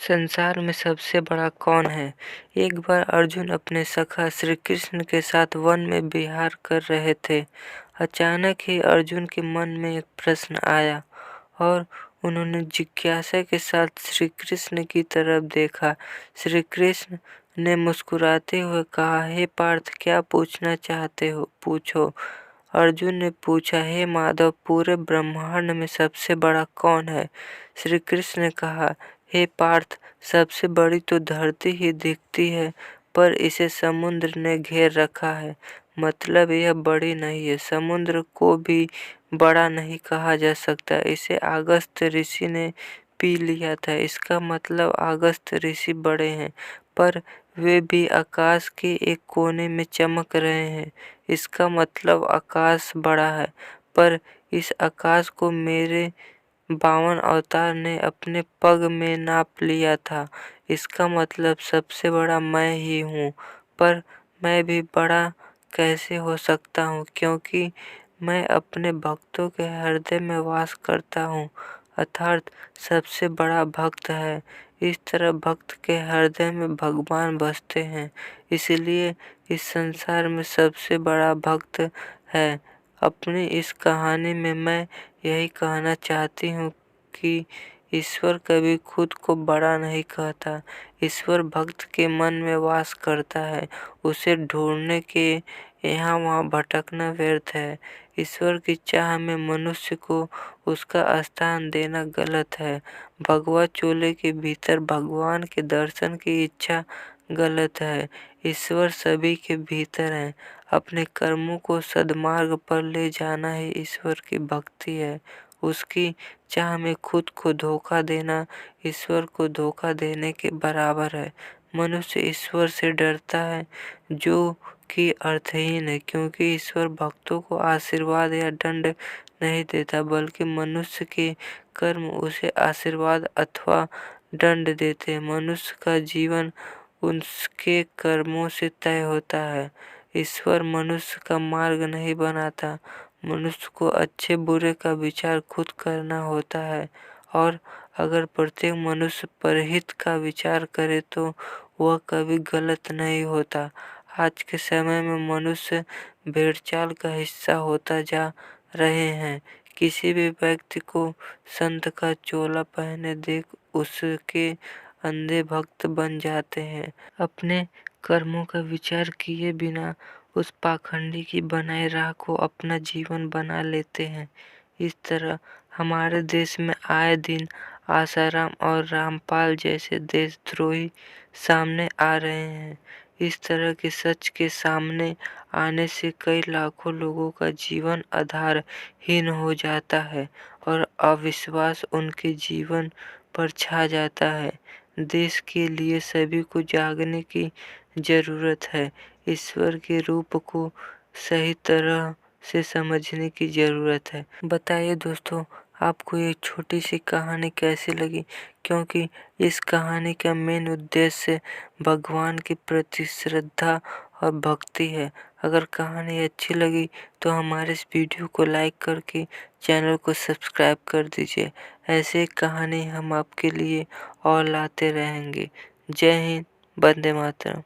संसार में सबसे बड़ा कौन है? एक बार अर्जुन अपने सखा श्री कृष्ण के साथ वन में विहार कर रहे थे। अचानक ही अर्जुन के मन में एक प्रश्न आया और उन्होंने जिज्ञासा के साथ श्री कृष्ण की तरफ देखा। श्री कृष्ण ने मुस्कुराते हुए कहा, हे पार्थ, क्या पूछना चाहते हो, पूछो। अर्जुन ने पूछा, हे माधव, पूरे ब्रह्मांड में सबसे बड़ा कौन है? श्री कृष्ण ने कहा, हे पार्थ, सबसे बड़ी तो धरती ही दिखती है, पर इसे समुद्र ने घेर रखा है। मतलब यह बड़ी नहीं है। समुद्र को भी बड़ा नहीं कहा जा सकता। इसे अगस्त्य ऋषि ने पी लिया था। इसका मतलब अगस्त्य ऋषि बड़े हैं, पर वे भी आकाश के एक कोने में चमक रहे हैं। इसका मतलब आकाश बड़ा है, पर इस आकाश को मेरे 52 अवतार ने अपने पग में नाप लिया था। इसका मतलब सबसे बड़ा मैं ही हूँ, पर मैं भी बड़ा कैसे हो सकता हूँ, क्योंकि मैं अपने भक्तों के हृदय में वास करता हूँ, अर्थात सबसे बड़ा भक्त है। इस तरह भक्त के हृदय में भगवान बसते हैं, इसलिए इस संसार में सबसे बड़ा भक्त है। अपनी इस कहानी में मैं यही कहना चाहती हूँ कि ईश्वर कभी खुद को बड़ा नहीं कहता। ईश्वर भक्त के मन में वास करता है। उसे ढूंढने के यहाँ वहाँ भटकना व्यर्थ है। ईश्वर की चाह में मनुष्य को उसका स्थान देना गलत है। भगवा चोले के भीतर भगवान के दर्शन की इच्छा गलत है। ईश्वर सभी के भीतर है। अपने कर्मों को सद्मार्ग पर ले जाना ही ईश्वर की भक्ति है। उसकी चाह में खुद को धोखा देना ईश्वर को धोखा देने के बराबर है। मनुष्य ईश्वर से डरता है, जो कि अर्थहीन है, क्योंकि ईश्वर भक्तों को आशीर्वाद या दंड नहीं देता, बल्कि मनुष्य के कर्म उसे आशीर्वाद अथवा दंड देते हैं। मनुष्य का जीवन उसके कर्मों से तय होता है। ईश्वर मनुष्य का मार्ग नहीं बनाता। मनुष्य को अच्छे बुरे का विचार खुद करना होता है, और अगर प्रत्येक मनुष्य परहित का विचार करे तो वह कभी गलत नहीं होता। आज के समय में मनुष्य भेड़चाल का हिस्सा होता जा रहे हैं। किसी भी व्यक्ति को संत का चोला पहने देख उसके अंधे भक्त बन जाते हैं। अपने कर्मों का विचार किए बिना उस पाखंडी की बनाई राह को अपना जीवन बना लेते हैं। इस तरह हमारे देश में आए दिन आसाराम और रामपाल जैसे देशद्रोही सामने आ रहे हैं। इस तरह के सच के सामने आने से कई लाखों लोगों का जीवन आधारहीन हो जाता है और अविश्वास उनके जीवन पर छा जाता है। देश के लिए सभी को जागने की जरूरत है। ईश्वर के रूप को सही तरह से समझने की जरूरत है। बताइए दोस्तों, आपको ये छोटी सी कहानी कैसी लगी? क्योंकि इस कहानी का मेन उद्देश्य भगवान के प्रति श्रद्धा और भक्ति है। अगर कहानी अच्छी लगी तो हमारे इस वीडियो को लाइक करके चैनल को सब्सक्राइब कर दीजिए। ऐसे कहानी हम आपके लिए और लाते रहेंगे। जय हिंद, वंदे मातरम।